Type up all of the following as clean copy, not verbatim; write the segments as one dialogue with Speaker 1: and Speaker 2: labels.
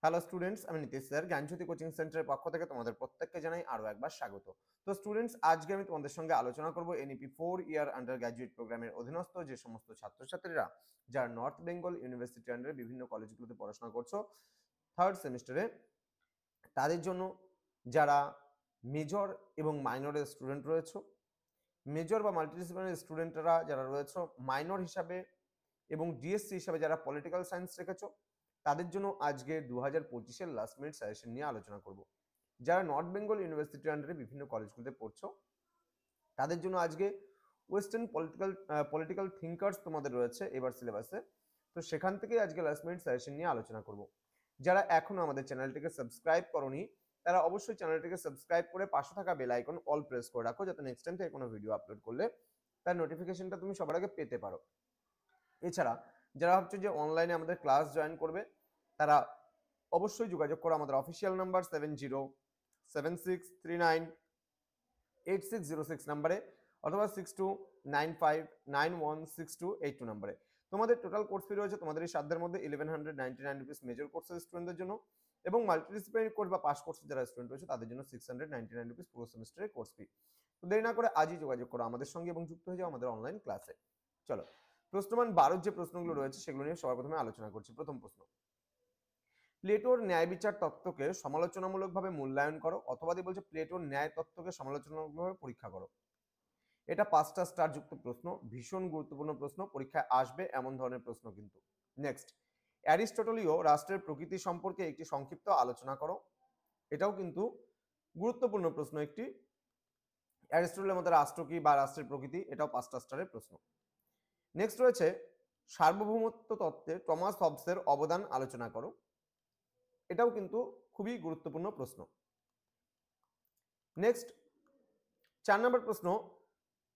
Speaker 1: Hello students, আমি Nitish sir জ্ঞানজ্যোতি coaching সেন্টারের পক্ষ থেকে তোমাদের প্রত্যেককে জানাই আরো একবার স্বাগত। তো স্টুডেন্টস, আজকে আমি তোমাদের সঙ্গে আলোচনা করব এনইপি 4 ইয়ার আন্ডার গ্র্যাজুয়েট প্রোগ্রামের অধীনস্থ যে সমস্ত ছাত্রছাত্রীরা যারা নর্থ বেঙ্গল ইউনিভার্সিটি আন্ডারে বিভিন্ন কলেজগুলোতে পড়াশোনা করছো থার্ড সেমিস্টারে, তাদের জন্য যারা মেজর এবং মাইনরের স্টুডেন্ট রয়েছে, মেজর বা মাল্টিডিসিপ্লিনারি স্টুডেন্টরা যারা রয়েছে মাইনর হিসাবে এবং ডিএসসি হিসাবে যারা পলিটিক্যাল সায়েন্স রেখেছো, তাদের জন্য আজকে 2025-এর লাস্ট মিনিট সাজেশন নিয়ে আলোচনা করব। যারা নর্থ বেঙ্গল ইউনিভার্সিটির আন্ডারে বিভিন্ন কলেজগুলোতে পড়ছো, তাদের জন্য আজকে ওয়েস্টার্ন পলিটিক্যাল থিঙ্কার্স তোমাদের রয়েছে এবার সিলেবাসে। তো সেখান থেকে আজকে লাস্ট মিনিট সাজেশন নিয়ে আলোচনা করব। যারা এখনো আমাদের চ্যানেলটিকে সাবস্ক্রাইব করোনি, তারা অবশ্যই চ্যানেলটিকে সাবস্ক্রাইব করে পাশে থাকা বেল আইকন অল প্রেস করে রাখো, যাতে নেক্সট টাইম থেকে কোনো ভিডিও আপলোড করলে তার নোটিফিকেশনটা তুমি সবার আগে পেতে পারো। এছাড়া যারা ভাবছো যে অনলাইনে আমাদের ক্লাস জয়েন করবে, তারা অবশ্যই যোগাযোগ করো আমাদের অফিসিয়াল নাম্বার 7076398606 নাম্বারে অথবা 6295916282 নাম্বারে। তোমাদের টোটাল কোর্স ফি রয়েছে তোমাদের এই সাধ্যের মধ্যে 1199 রুপিস মেজর কোর্সের স্টুডেন্টদের জন্য, এবং মাল্টিডিসিপ্লিনারি কোর্স বা পাস কোর্সের যারা স্টুডেন্ট রয়েছে তাদের জন্য 699 রুপিস পুরো সেমিস্টারের কোর্স ফি। তো দেরি না করে আজই যোগাযোগ করো আমাদের সঙ্গে এবং যুক্ত হয়ে যাও আমাদের অনলাইন ক্লাসে। চলো, প্রশ্নমান 12 যে প্রশ্নগুলো রয়েছে সেগুলো নিয়ে সবার প্রথমে আলোচনা করছি। প্রথম প্রশ্ন, প্লেটোর ন্যায় বিচার তত্ত্বকে সমালোচনামূলকভাবে মূল্যায়ন করো, অথবা বলছে প্লেটোর ন্যায় তত্ত্বকে সমালোচনামূলকভাবে পরীক্ষা করো। এটা 5টা স্টার যুক্ত প্রশ্ন, ভীষণ গুরুত্বপূর্ণ প্রশ্ন, পরীক্ষায় আসবে এমন ধরনের প্রশ্ন কিন্তু। নেক্সট, অ্যারিস্টটলীয় রাষ্ট্রের প্রকৃতি সম্পর্কে একটি সংক্ষিপ্ত আলোচনা করো। এটাও কিন্তু গুরুত্বপূর্ণ প্রশ্ন একটি। অ্যারিস্টটলের মধ্যে রাষ্ট্র কি বা রাষ্ট্রের প্রকৃতি, এটাও 5টা স্টারের প্রশ্ন। নেক্সট রয়েছে সার্বভৌমত্ব তত্ত্বে টমাস হবসের অবদান আলোচনা করো। এটাও কিন্তু খুবই গুরুত্বপূর্ণ প্রশ্ন। নেক্সট 4 নম্বর প্রশ্ন,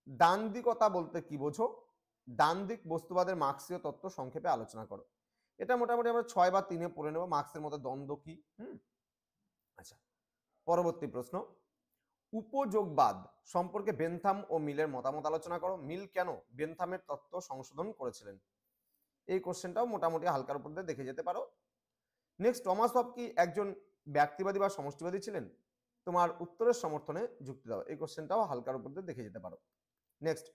Speaker 1: দ্বান্দ্বিকতা বলতে কি বোঝো? দ্বান্দ্বিক বস্তুবাদের মার্ক্সীয় তত্ত্ব সংক্ষেপে আলোচনা করো। এটা মোটামুটি আমরা 6 বা 3-এ পড়ে নেব, মার্ক্সের মধ্যে দ্বন্দ্ব কি। আচ্ছা, পরবর্তী প্রশ্ন, উপযোগবাদ সম্পর্কে বেনথাম ও মিলের মতামত আলোচনা করো। মিল কেন বেনথামের তত্ত্ব সংশোধন করেছিলেন? এই কোশ্চেনটাও মোটামুটি হালকার উপর দিয়ে দেখে যেতে পারো। নেক্সট, টমাস হব কি একজন ব্যক্তিবাদী বা সমষ্টিবাদী ছিলেন? তোমার উত্তরের সমর্থনে যুক্তি দাও। এই কোশ্চেনটাও হালকার উপর দিয়ে দেখে যেতে পারো। নেক্সট,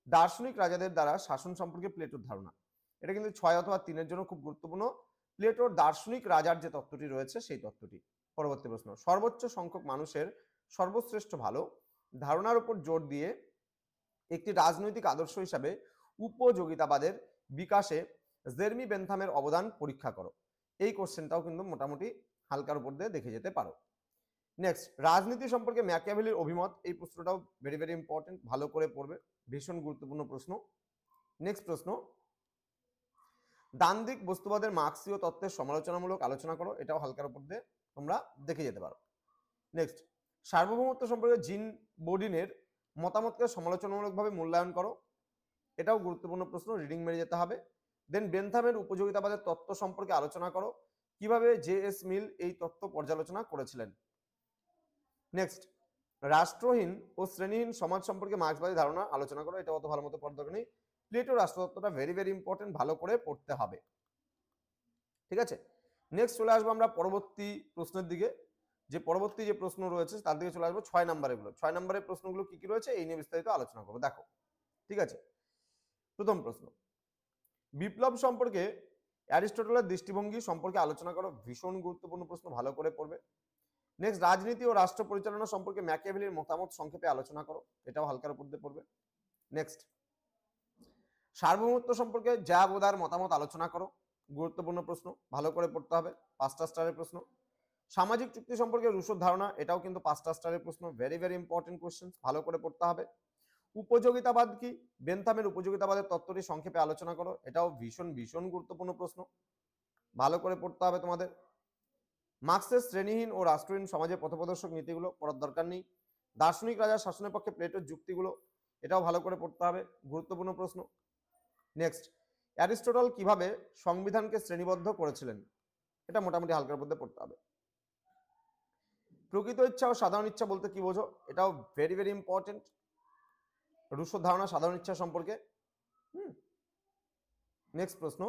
Speaker 1: দার্শনিক রাজাদের দ্বারা শাসন সম্পর্কে প্লেটোর ধারণা। এটা কিন্তু 6 অথবা 3-এর জন্য খুব গুরুত্বপূর্ণ। প্লেটোর দার্শনিক রাজার যে তত্ত্বটি রয়েছে সেই তত্ত্বটি। পরবর্তী প্রশ্ন, সর্বোচ্চ সংখ্যক মানুষের সর্বশ্রেষ্ঠ ভালো ধারণার উপর জোর দিয়ে একটি রাজনৈতিক আদর্শ হিসাবে উপযোগিতাবাদের বিকাশে জেরমি বেনথামের অবদান পরীক্ষা করো। এই কোশ্চেনটাও কিন্তু মোটামুটি হালকার উপর দিয়ে দেখে যেতে পারো। নেক্সট, রাজনীতি সম্পর্কে ম্যাকিয়াভেলির অভিমত। এই প্রশ্নটাও ভেরি ভেরি ইম্পর্টেন্ট, ভালো করে পড়বে, ভীষণ গুরুত্বপূর্ণ প্রশ্ন। নেক্সট প্রশ্ন, দ্বান্দ্বিক বস্তুবাদের মার্ক্সীয় তত্ত্বের সমালোচনামূলক আলোচনা করো। এটাও হালকার উপর দিয়ে তোমরা দেখে যেতে পারো। নেক্সট, সার্বভৌমত্ব সম্পর্কে জিন বোডিনের মতামতকে সমালোচনামূলকভাবে মূল্যায়ন করো। এটাও গুরুত্বপূর্ণ প্রশ্ন, রিডিং মেরে যেতে হবে। দেন বেনথামের উপযোগিতাবাদের তত্ত্ব সম্পর্কে আলোচনা করো, কিভাবে জে.এস. মিল এই তত্ত্ব পর্যালোচনা করেছিলেন। নেক্সট, রাষ্ট্রহীন ও শ্রেণীহীন সমাজ সম্পর্কে মার্ক্সবাদী ধারণা আলোচনা করো। এটা অত ভালো মতো পড়ার দরকার নেই। প্লেটো রাষ্ট্রতত্ত্বটা ভেরি ভেরি ইম্পর্টেন্ট, ভালো করে পড়তে হবে। ঠিক আছে, নেক্সট চলে আসবো আমরা পরবর্তী প্রশ্নের দিকে। যে পরবর্তী যে প্রশ্ন রয়েছে তার দিকে চলে আসবো। 6 নম্বরের গুলো, 6 নম্বরের প্রশ্নগুলো কি কি রয়েছে এই নিয়ে বিস্তারিত আলোচনা করবো। দেখো, ঠিক আছে, প্রথম প্রশ্ন, বিপ্লব সম্পর্কে অ্যারিস্টটলের দৃষ্টিভঙ্গি সম্পর্কে আলোচনা করো। ভীষণ গুরুত্বপূর্ণ প্রশ্ন, ভালো করে পড়বে। নেক্সট, রাজনীতি ও রাষ্ট্র পরিচালনা সম্পর্কে ম্যাকিয়াভেলির মতামত সংক্ষেপে আলোচনা করো। এটাও হালকার উপর দিয়ে পড়বে। নেক্সট, সার্বভৌমত্ব সম্পর্কে জ্যাবোদার মতামত আলোচনা করো। গুরুত্বপূর্ণ প্রশ্ন, ভালো করে পড়তে হবে, 5টা স্টারের প্রশ্ন। সামাজিক চুক্তি সম্পর্কে রুশোর ধারণা। এটাও কিন্তু 5টা স্টারের প্রশ্ন, ভেরি ভেরি ইম্পর্টেন্ট কোশ্চেন, ভালো করে পড়তে হবে। উপযোগিতাবাদ কি, বেনথামের উপযোগিতাবাদের তত্ত্বটি সংক্ষেপে আলোচনা করো। এটাও ভীষণ ভীষণ গুরুত্বপূর্ণ প্রশ্ন, ভালো করে পড়তে হবে তোমাদের। মার্ক্সের শ্রেণীহীন ও রাষ্ট্রহীন সমাজের পথপ্রদর্শক নীতিগুলো পড়ার দরকার নেই। দার্শনিক রাজার শাসনের পক্ষে প্লেটোর যুক্তিগুলো, এটাও ভালো করে পড়তে হবে, গুরুত্বপূর্ণ প্রশ্ন। নেক্সট, অ্যারিস্টটল কিভাবে সংবিধানকে শ্রেণীবদ্ধ করেছিলেন। এটা মোটামুটি হালকার মধ্যে পড়তে হবে। প্রকৃত ইচ্ছা ও সাধারণ ইচ্ছা বলতে কি বোঝো। এটাও ভেরি ভেরি ইম্পর্টেন্ট, রুশোর ধারণা সাধারণ ইচ্ছা সম্পর্কে। নেক্সট প্রশ্ন,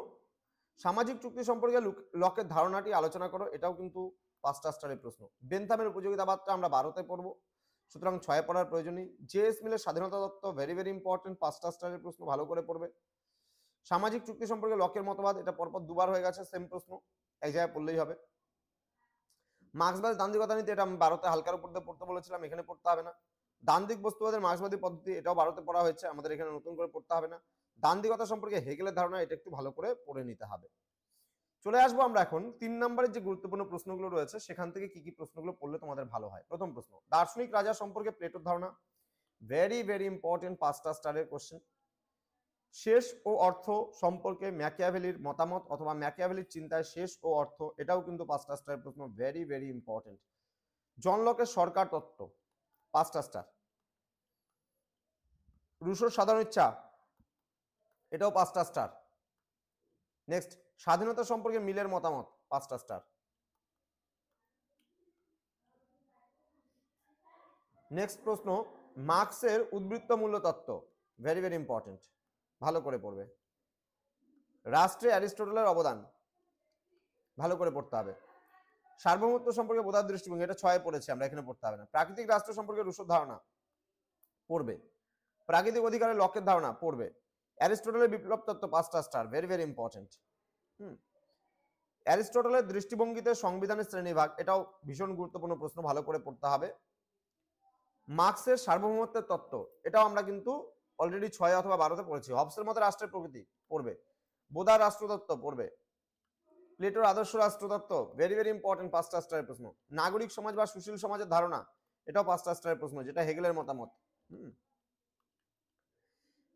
Speaker 1: সামাজিক চুক্তি সম্পর্কে লকের ধারণাটি আলোচনা করো, এটাও কিন্তু 5টা স্টারের প্রশ্ন। বেনথামের উপযোগিতাবাদটা আমরা 12তে পড়বো, সুতরাং 6 পড়ার প্রয়োজন নেই। জে.এস. মিলের স্বাধীনতা তত্ত্ব ভেরি ভেরি ইম্পর্টেন্ট, 5টা স্টারের প্রশ্ন, ভালো করে পড়বে। সামাজিক চুক্তি সম্পর্কে লকের মতবাদ, এটা পরপর দুবার হয়ে গেছে, সেম প্রশ্ন, এক জায়গায় পড়লেই হবে। মার্ক্সবাদের দান্দিকতা নীতি, এটা আমি 12তে হালকার উপর দিয়ে পড়তে বলেছিলাম, এখানে পড়তে হবে না। দান্দিক বস্তুবাদের মার্ক্সবাদী পদ্ধতি, এটাও 12তে পড়া হয়েছে, আমাদের এখানে নতুন করে পড়তে হবে না। দান্দিকতা সম্পর্কে হেগেলের ধারণা, এটা একটু ভালো করে পড়ে নিতে হবে। চলে আসবো আমরা এখন 3 নম্বরের যে গুরুত্বপূর্ণ প্রশ্নগুলো রয়েছে সেখান থেকে কি কি প্রশ্নগুলো পড়লে তোমাদের ভালো হয়। প্রথম প্রশ্ন, দার্শনিক রাজা সম্পর্কে প্লেটোর ধারণা, ভেরি ভেরি ইম্পর্টেন্ট, 5টা স্টারের কোশ্চেন। শেষ ও অর্থ সম্পর্কে ম্যাকিয়াভেলির মতামত অথবা ম্যাকিয়াভেলির চিন্তায় শেষ ও অর্থ, এটাও কিন্তু 5টা স্টারের প্রশ্ন, ভেরি ভেরি ইম্পর্টেন্ট। জন লকের সরকার তত্ত্ব, 5টা স্টার। রুশোর সাধারণ ইচ্ছা, এটাও 5টা স্টার। নেক্সট, স্বাধীনতা সম্পর্কে মিলের মতামত, 5টা স্টার। নেক্সট প্রশ্ন, মার্ক্সের উদ্বৃত্ত মূল্য তত্ত্ব, ভেরি ভেরি ইম্পর্টেন্ট, ভালো করে পড়বে। রাষ্ট্রে অ্যারিস্টটলের অবদান, ভালো করে পড়তে হবে। সার্বভৌমত্ব সম্পর্কে বোধার দৃষ্টিভঙ্গি, এটা 6 পড়েছি আমরা, এখানে পড়তে হবে না। প্রাকৃতিক রাষ্ট্র সম্পর্কে রুশোর ধারণা পড়বে। প্রাকৃতিক অধিকারের লকের ধারণা পড়বে। অ্যারিস্টটলের বিপ্লব তত্ত্ব, 5টা স্টার, ভেরি ভেরি ইম্পর্টেন্ট। অ্যারিস্টটলের দৃষ্টিভঙ্গিতে সংবিধানের শ্রেণীভাগ, এটাও ভীষণ গুরুত্বপূর্ণ প্রশ্ন, ভালো করে পড়তে হবে। মার্ক্সের সার্বভৌমত্বের তত্ত্ব, এটাও আমরা কিন্তু অলরেডি 6 অথবা 12তে পড়েছি। হবসের মতে রাষ্ট্রের প্রকৃতি পড়বে। বোধার রাষ্ট্রতত্ত্ব পড়বে। প্লেটোর আদর্শ রাষ্ট্রতত্ত্ব, ভেরি ভেরি ইম্পর্টেন্ট, 5টা স্টারের প্রশ্ন। নাগরিক সমাজ বা সুশীল সমাজের ধারণা, এটাও 5টা স্টারের প্রশ্ন, যেটা হেগেলের মতামত।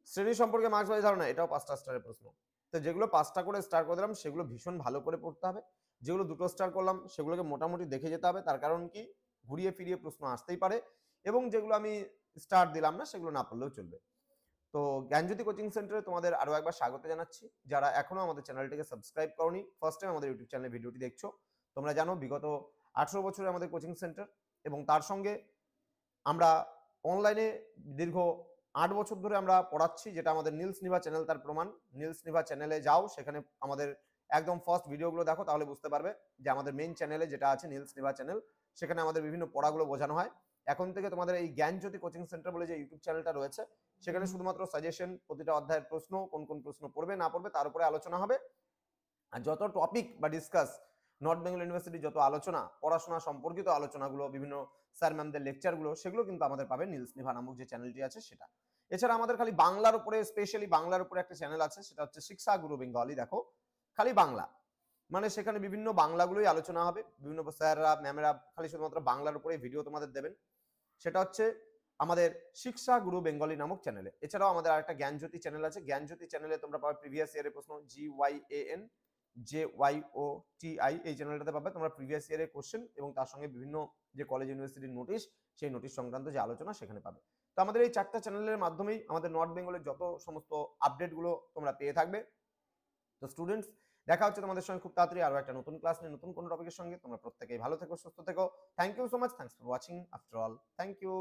Speaker 1: শ্রেণী সম্পর্কে মার্ক্সবাদী ধারণা, এটাও 5টা স্টারের প্রশ্ন। তো যেগুলো 5টা করে স্টার করে দিলাম সেগুলো ভীষণ ভালো করে পড়তে হবে। যেগুলো 2টো স্টার করলাম সেগুলোকে মোটামুটি দেখে যেতে হবে, তার কারণ কি ঘুরিয়ে ফিরিয়ে প্রশ্ন আসতেই পারে, এবং যেগুলো আমি স্টার দিলাম না সেগুলো না পড়লেও চলবে। তো জ্ঞানজ্যোতি কোচিং সেন্টারে তোমাদের আরো একবার স্বাগত জানাচ্ছি। যারা এখনো আমাদের চ্যানেলটিকে সাবস্ক্রাইব করোনি, ফার্স্ট টাইম আমাদের ইউটিউব চ্যানেলে ভিডিওটি দেখছো, তোমরা জানো বিগত 18 বছরে আমাদের কোচিং সেন্টার, এবং তার সঙ্গে আমরা অনলাইনে দীর্ঘ 8 বছর ধরে আমরা পড়াচ্ছি, যেটা আমাদের নীলস নিভা চ্যানেল তার প্রমাণ। নীলস নিভা চ্যানেলে যাও, সেখানে আমাদের একদম ফার্স্ট ভিডিওগুলো দেখো, তাহলে বুঝতে পারবে যে আমাদের মেইন চ্যানেলে যেটা আছে নীলস নিভা চ্যানেল, সেখানে আমাদের বিভিন্ন পড়াগুলো বোঝানো হয়। এখন থেকে তোমাদের এই জ্ঞানজ্যোতি কোচিং সেন্টার বলে যে ইউটিউব চ্যানেলটা রয়েছে, সেখানে শুধুমাত্র সাজেশন, প্রতিটা অধ্যায়ের প্রশ্ন, কোন কোন প্রশ্ন পড়বে না পড়বে তার উপরে আলোচনা হবে। আর যত টপিক বা ডিসকাস, নর্থ বেঙ্গল ইউনিভার্সিটি যত আলোচনা, পড়াশোনা সম্পর্কিত আলোচনাগুলো, বিভিন্ন স্যার ম্যামদের লেকচারগুলো, সেগুলো কিন্তু আমাদের পাবে নীলস নিভা নামক যে চ্যানেলটি আছে সেটা। এছাড়া আমাদের খালি বাংলার উপরে, স্পেশালি বাংলার উপরে একটা চ্যানেল আছে, সেটা হচ্ছে শিক্ষা গুরু বেঙ্গলি। দেখো, খালি বাংলা, মানে সেখানে বিভিন্ন বাংলাগুলোই আলোচনা হবে, বিভিন্ন স্যাররা ম্যামেরা খালি শুধুমাত্র বাংলার উপরে ভিডিও তোমাদের দেবেন, সেটা হচ্ছে আমাদের শিক্ষা গুরু বেঙ্গলি নামক চ্যানেলে। এছাড়াও আমাদের আরেকটা জ্ঞানজ্যোতি চ্যানেল আছে, জ্ঞানজ্যোতি চ্যানেলে তোমরা পাবে প্রিভিয়াস ইয়ারের প্রশ্ন, GYANJYOTI, এই চ্যানেলটাতে পাবে তোমরা প্রিভিয়াস ইয়ারের কোশ্চেন, এবং তার সঙ্গে বিভিন্ন যে কলেজ ইউনিভার্সিটির নোটিশ, সেই নোটিশ সংক্রান্ত যে আলোচনা সেখানে পাবে। তো আমাদের এই 4টা চ্যানেলের মাধ্যমেই আমাদের নর্থ বেঙ্গলের যত সমস্ত আপডেটগুলো তোমরা পেয়ে থাকবে। তো স্টুডেন্টস, দেখা হচ্ছে তোমাদের সঙ্গে খুব তাড়াতাড়ি আরো একটা নতুন ক্লাস নিয়ে, নতুন কোনো টপিকের সঙ্গে। তোমরা প্রত্যেকেই ভালো থেকো, সুস্থ থেকো। Thank you so much, thanks for watching after all, thank you.